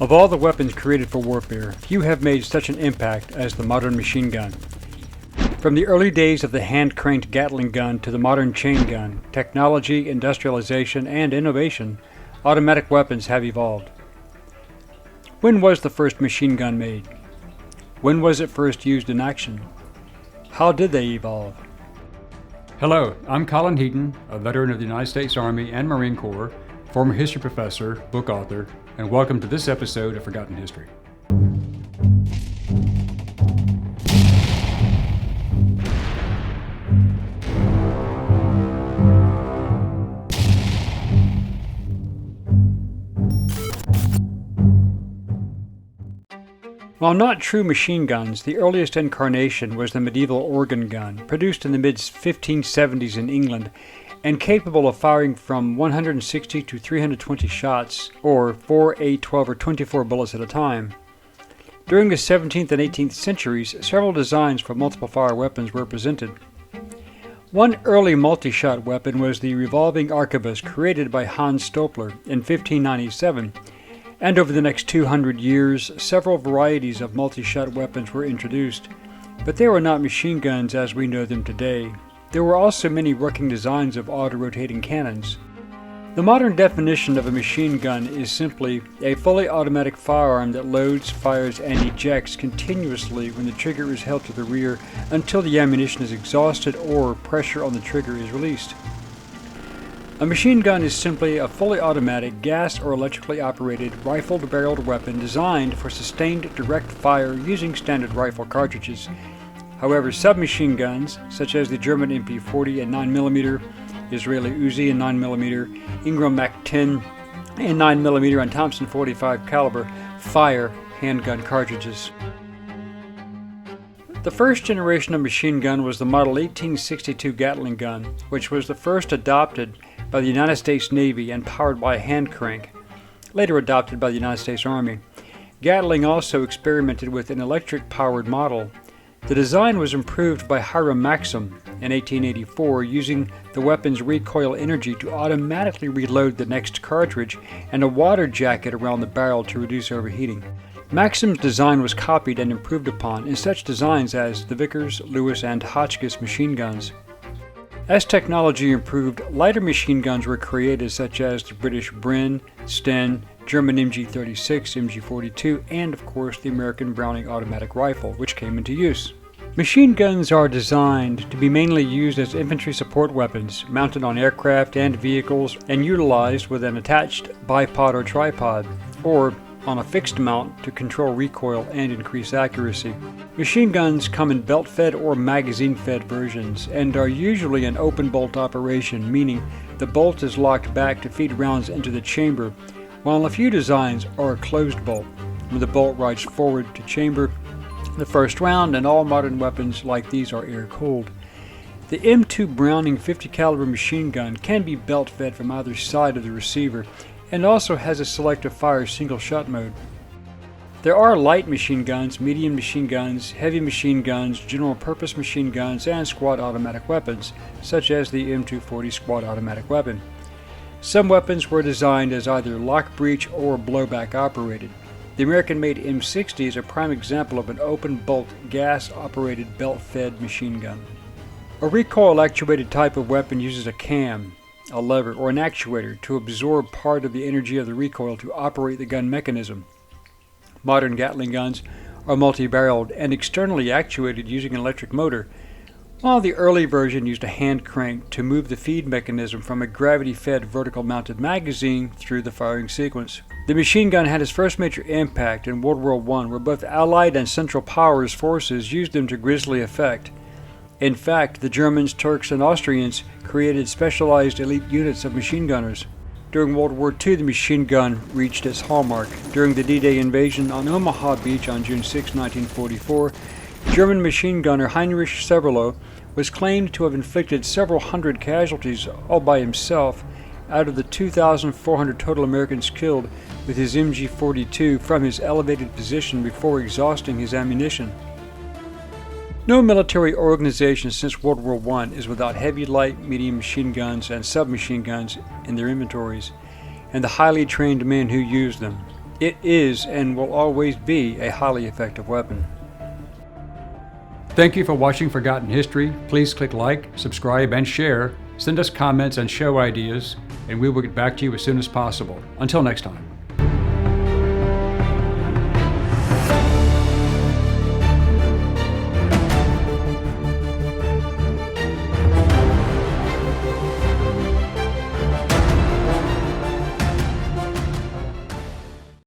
Of all the weapons created for warfare, few have made such an impact as the modern machine gun. From the early days of the hand-cranked Gatling gun to the modern chain gun, technology, industrialization, and innovation, automatic weapons have evolved. When was the first machine gun made? When was it first used in action? How did they evolve? Hello, I'm Colin Heaton, a veteran of the United States Army and Marine Corps, former history professor, book author, and welcome to this episode of Forgotten History. While not true machine guns, the earliest incarnation was the medieval organ gun, produced in the mid-1570s in England, and capable of firing from 160 to 320 shots, or 4, 8, 12, or 24 bullets at a time. During the 17th and 18th centuries, several designs for multiple fire weapons were presented. One early multi-shot weapon was the revolving arquebus created by Hans Stopler in 1597, and over the next 200 years, several varieties of multi-shot weapons were introduced, but they were not machine guns as we know them today. There were also many working designs of auto-rotating cannons. The modern definition of a machine gun is simply a fully automatic firearm that loads, fires, and ejects continuously when the trigger is held to the rear until the ammunition is exhausted or pressure on the trigger is released. A machine gun is simply a fully automatic, gas or electrically operated, rifled-barreled weapon designed for sustained direct fire using standard rifle cartridges. However, submachine guns, such as the German MP40 and 9mm, Israeli Uzi and 9mm, Ingram MAC-10 and 9mm, and Thompson .45 caliber, fire handgun cartridges. The first generation of machine gun was the Model 1862 Gatling gun, which was the first adopted by the United States Navy and powered by a hand crank, later adopted by the United States Army. Gatling also experimented with an electric-powered model. The design was improved by Hiram Maxim in 1884, using the weapon's recoil energy to automatically reload the next cartridge and a water jacket around the barrel to reduce overheating. Maxim's design was copied and improved upon in such designs as the Vickers, Lewis, and Hotchkiss machine guns. As technology improved, lighter machine guns were created, such as the British Bren, Sten, German MG36, MG42, and of course the American Browning automatic rifle, which came into use. Machine guns are designed to be mainly used as infantry support weapons, mounted on aircraft and vehicles, and utilized with an attached bipod or tripod, or on a fixed mount to control recoil and increase accuracy. Machine guns come in belt-fed or magazine-fed versions and are usually an open bolt operation, meaning the bolt is locked back to feed rounds into the chamber, while a few designs are a closed bolt, when the bolt rides forward to chamber the first round, and all modern weapons like these are air-cooled. The M2 Browning 50 caliber machine gun can be belt-fed from either side of the receiver and also has a selective fire single-shot mode. There are light machine guns, medium machine guns, heavy machine guns, general-purpose machine guns, and squad automatic weapons, such as the M240 squad automatic weapon. Some weapons were designed as either lock breech or blowback operated. The American-made M60 is a prime example of an open-bolt, gas-operated, belt-fed machine gun. A recoil-actuated type of weapon uses a cam, a lever, or an actuator to absorb part of the energy of the recoil to operate the gun mechanism. Modern Gatling guns are multi-barreled and externally actuated using an electric motor, while the early version used a hand crank to move the feed mechanism from a gravity-fed vertical-mounted magazine through the firing sequence. The machine gun had its first major impact in World War I, where both Allied and Central Powers forces used them to grisly effect. In fact, the Germans, Turks, and Austrians created specialized elite units of machine gunners. During World War II, the machine gun reached its hallmark. During the D-Day invasion on Omaha Beach on June 6, 1944, German machine gunner Heinrich Severloh was claimed to have inflicted several hundred casualties all by himself out of the 2,400 total Americans killed with his MG42 from his elevated position before exhausting his ammunition. No military organization since World War I is without heavy, light, medium machine guns and submachine guns in their inventories, and the highly trained men who use them. It is and will always be a highly effective weapon. Thank you for watching Forgotten History. Please click like, subscribe, and share. Send us comments and show ideas, and we will get back to you as soon as possible. Until next time.